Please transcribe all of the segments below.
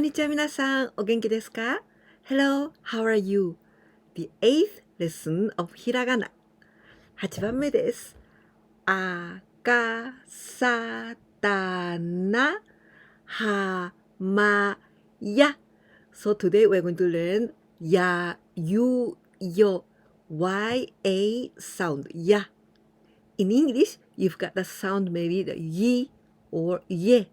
んにちは皆さん、お元気ですか？ Hello, how are you? The eighth lesson of ひらがな。8番目です。あかさたなはまや。So today we're going to learn ya, you, yo, ya sound, ya. In English, you've got the sound maybe the yi or ye,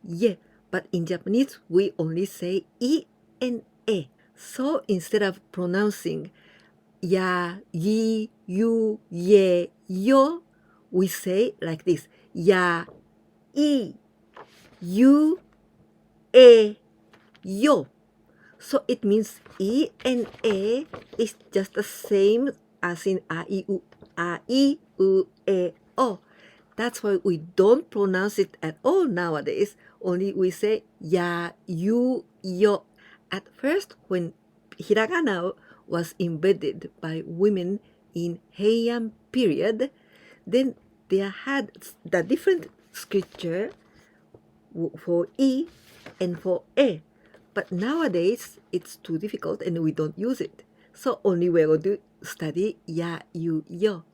ye. But in Japanese, we only say I and E. So instead of pronouncing ya, yi, you, ye, yo, we say like this. Ya, I, you, e, yo. So it means I and E is just the same as in a, I, u, e, o. That's why we don't pronounce it at all nowadays. Only we say ya, you, yo. At first, when hiragana was invented by women in Heian period, then they had the different scripture for I and for E. But nowadays, it's too difficult and we don't use it. So only we're going to study ya, you, yo.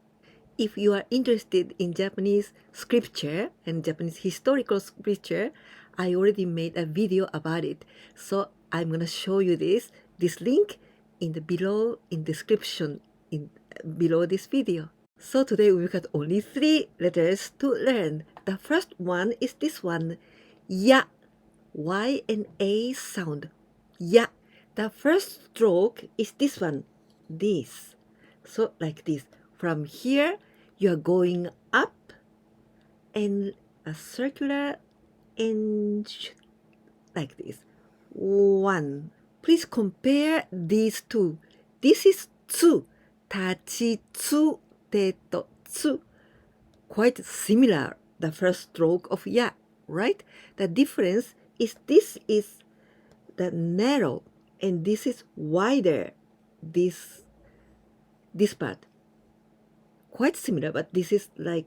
If you are interested in Japanese scripture and Japanese historical scripture, I already made a video about it. So I'm going to show you this link in the below in description below this video. So today we've got only 3 letters to learn. The first one is this one, ya, y and a sound, ya. The first stroke is this one, this. So like this. From here, you are going up and a circular and like this. 1. Please compare these two. This is tsu, tachi tsu, teto tsu. Quite similar, the first stroke of ya, right? The difference is this is the narrow and this is wider, this part. Quite similar, but this is like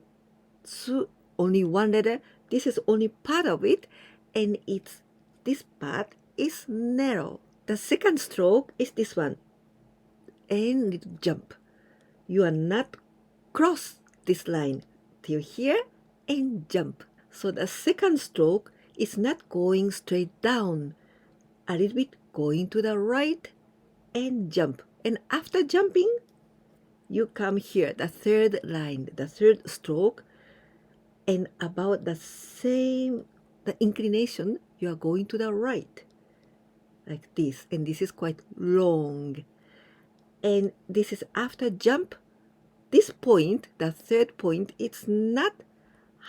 only one letter. This is only part of it, and this part is narrow. The second stroke is this one, and little jump. You are not cross this line till here and jump. So the second stroke is not going straight down, a little bit going to the right and jump. And after jumping, you come here, the third line, the third stroke, and about the same, the inclination, you are going to the right, like this. And this is quite long. And this is after jump. This point, the third point, it's not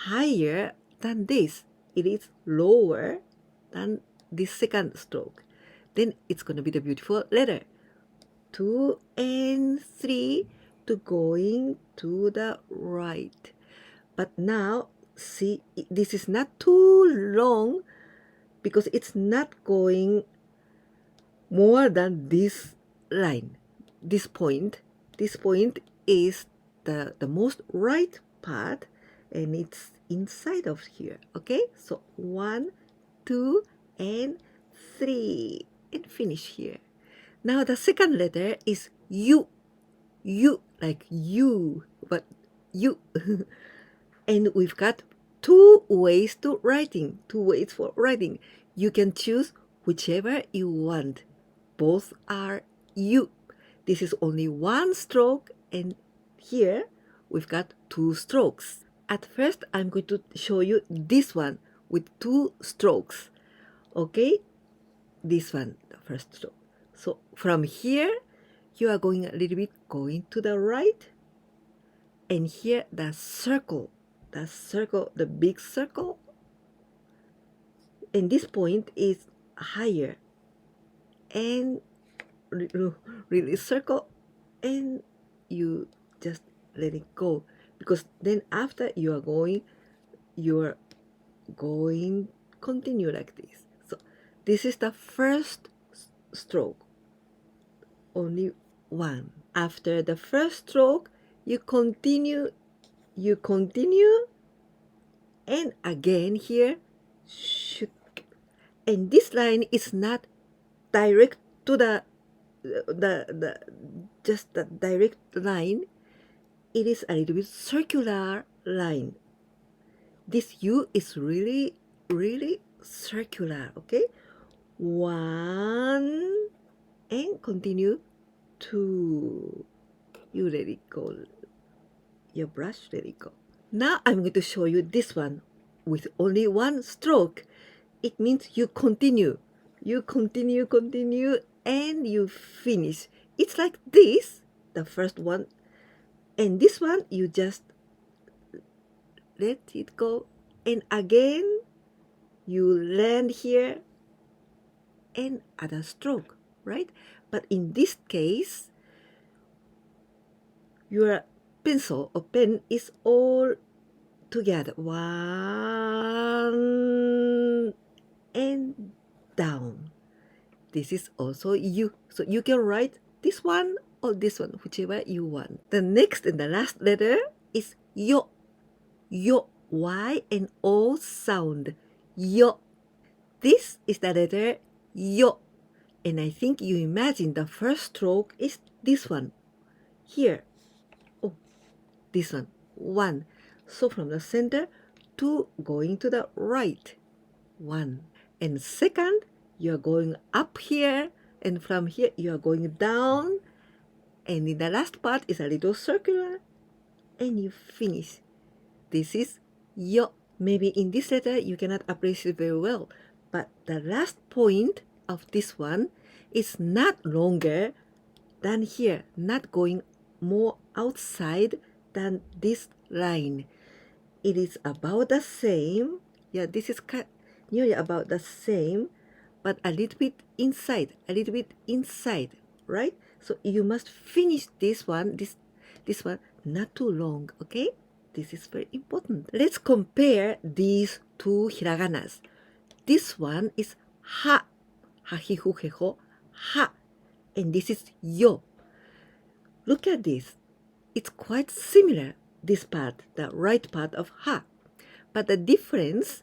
higher than this. It is lower than this second stroke. Then it's going to be the beautiful letter. 2 and 3 to going to the right. But now, see, this is not too long because it's not going more than this line, this point. This point is the most right part and it's inside of here, okay? So 1, 2, and 3 and finish here. Now the second letter is you, like you, but you. And we've got 2 ways to writing, 2 ways for writing. You can choose whichever you want. Both are you. This is only 1 stroke, and here we've got 2 strokes. At first, I'm going to show you this one with 2 strokes. Okay? This one, the first stroke. So from here, you are going a little bit going to the right. And here, the circle, the big circle. And this point is higher. And really circle. And you just let it go. Because then after you are going continue like this. So this is the first stroke. Only 1. After the first stroke, you continue, and again here, And this line is not direct to the just the direct line. It is a little bit circular line. This U is really, really circular, okay? 1 and continue 2. You let it go. Your brush, let it go. Now I'm going to show you this one with only one stroke. It means you continue. You continue, and you finish. It's like this, the first one. And this one, you just let it go. And again, you land here and other stroke, right? But in this case, your pencil or pen is all together. 1 and down. This is also you. So you can write this one or this one, whichever you want. The next and the last letter is yo. Yo. Y and O sound. Yo. This is the letter yo. And I think you imagine the first stroke is this one. Here. Oh, this one. 1. So from the center to going to the right. 1. And second, you are going up here, and from here you are going down, and in the last part is a little circular, and you finish. This is yo. Maybe in this letter you cannot appreciate very well, but the last point of this one is not longer than here, not going more outside than this line. It is about the same. Yeah, this is nearly about the same, but a little bit inside, right? So you must finish this one, this one, not too long, okay? This is very important. Let's compare these two hiraganas. This one is ha, hahihu heho, ha, and this is yo. Look at this. It's quite similar, this part, the right part of ha. But the difference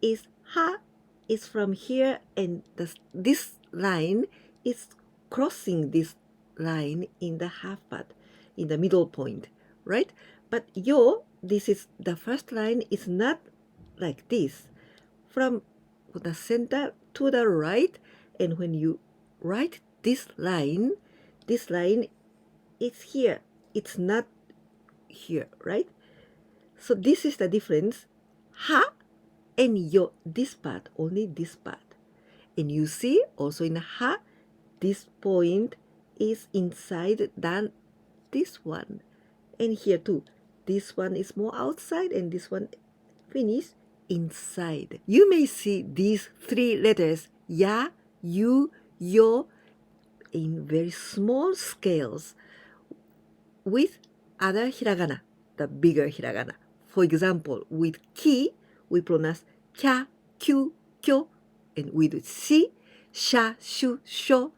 is ha is from here, and this line is crossing this line in the half part, in the middle point, right? But yo, this is the first line is not like this. From the center to the right, and when you write this line is here. It's not here, right? So this is the difference. Ha and yo, this part, only this part. And you see also in ha, this point is inside than this one. And here too, this one is more outside and this one finish inside. You may see these three letters, ya, you, yo, in very small scales with other hiragana, the bigger hiragana. For example, with ki, we pronounce kya, kyu, kyo, and with shi, sha, shu, sho,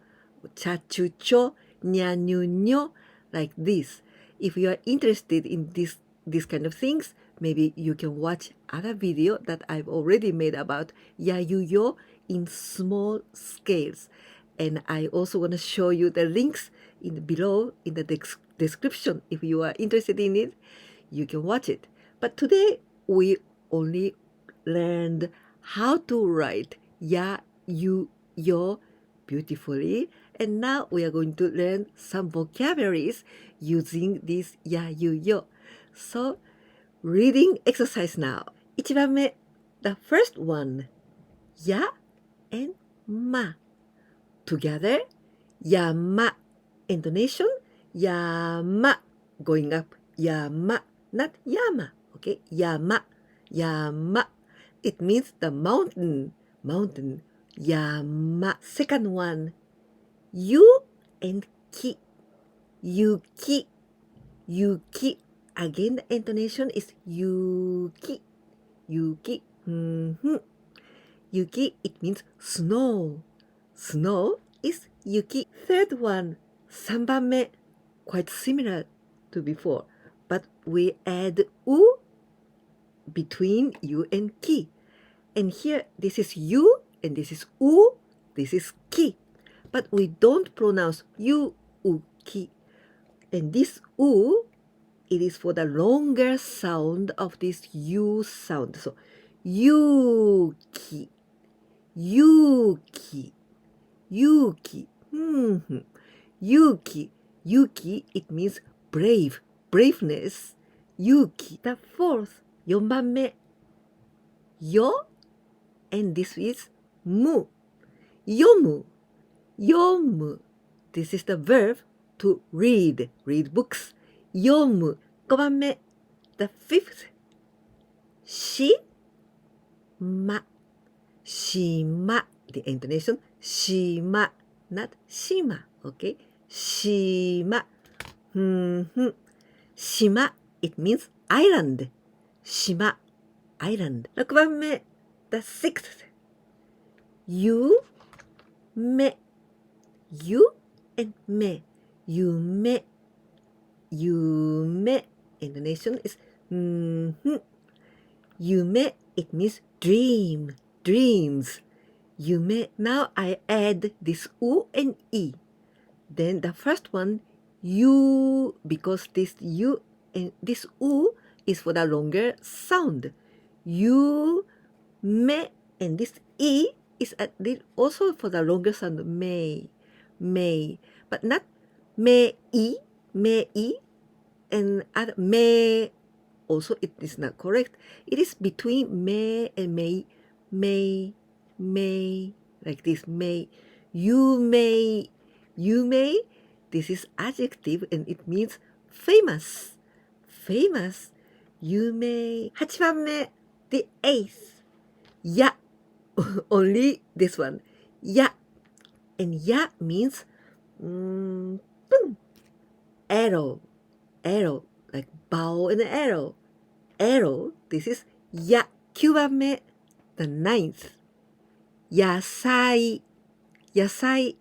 cha, chu, cho, nya, nyu, nyo, like this. If you are interested in this kind of things, maybe you can watch other video that I've already made about ya, you, yo in small scales. And I also want to show you the links below in the description. If you are interested in it, you can watch it. But today, we only learned how to write ya, you, yo beautifully. And now we are going to learn some vocabularies using this ya, you, yo. So, reading exercise now. 1番目, the first one, ya and ma. Together, yama. Intonation, yama. Going up, yama, not yama. Okay, yama, yama. It means the mountain, yama. Second one, you and ki. Yuki, yuki. Again, the intonation is yuki, yuki. Yuki, it means snow. Snow is yuki. Third one, 3番目, quite similar to before, but we add u between you and ki. And here, this is you and this is u, this is ki. But we don't pronounce yu, u, ki. And this u, it is for the longer sound of this u sound. So, yuki, yuki, yuki, yuki, yuki, it means brave, braveness. Yuki. The fourth, 4番目, yo, and this is mu. Yomu, yomu. This is the verb to read books. Yomu. 5番目, the fifth, shi, ma, shima. The intonation, shima, not shima, okay? Shima. Shima, it means island. Shima, island. 6番目, the sixth, yu, me. You and me. Yume. Yume. Intonation is Yume, it means dream, dreams. Yume. Now I add this u and e. Then the first one, you, because this u and this u is for the longer sound. You, me, and this e is also for the longer sound. May, but not may, and other may. Also, it is not correct. It is between may and may, like this. May, you may. This is adjective and it means famous. You may. 8番目, the eighth, ya. Only this one, ya. And ya means arrow, like bow and arrow. This is ya. 9番目, the ninth, yasai. Yasai,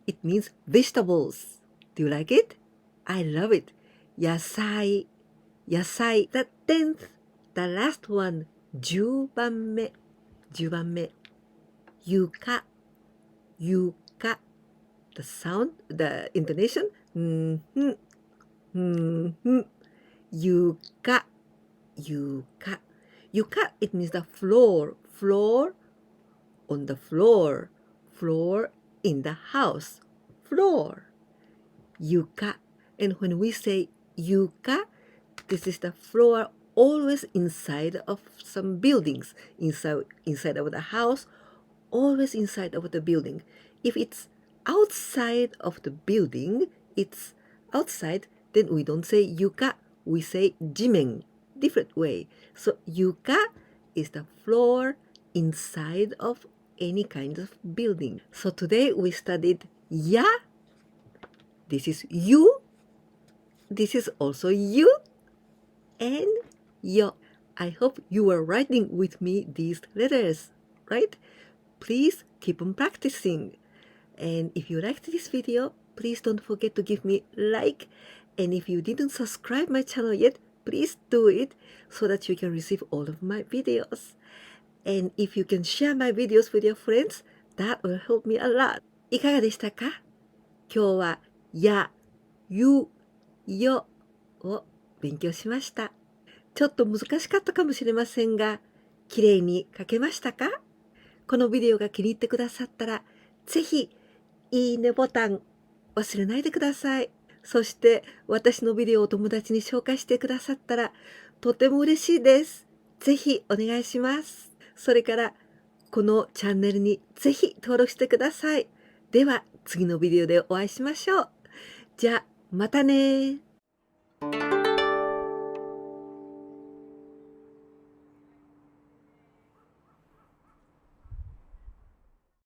it means vegetables. Do you like it? I love it. Yasai. The 10th, the last one, 10番目. Yuka. The sound, the intonation, yuka. Yuka, it means the floor on the floor in the house, floor. Yuka. And when we say yuka, this is the floor always inside of some buildings, inside of the house, always inside of the building. If it's outside of the building, it's outside, then we don't say yuka, we say jimen, different way. So yuka is the floor inside of any kind of building. So today we studied ya. This is you. This is also you. And yo. I hope you are writing with me these letters, right? Please keep on practicing. And if you liked this video, please don't forget to give me like. And if you didn't subscribe my channel yet, please do it so that you can receive all of my videos. And if you can share my videos with your friends, that will help me a lot. いかがでしたか？今日はや、ゆ、よを勉強しました。ちょっと難しかったかもしれませんが、きれいに書けましたか？このビデオが気に入ってくださったら、ぜひいいねボタン忘れないでください。そして私のビデオをお友達に紹介してくださったらとても嬉しいです。ぜひお願いします。それからこのチャンネルにぜひ登録してください。では次のビデオでお会いしましょう。じゃあまたね。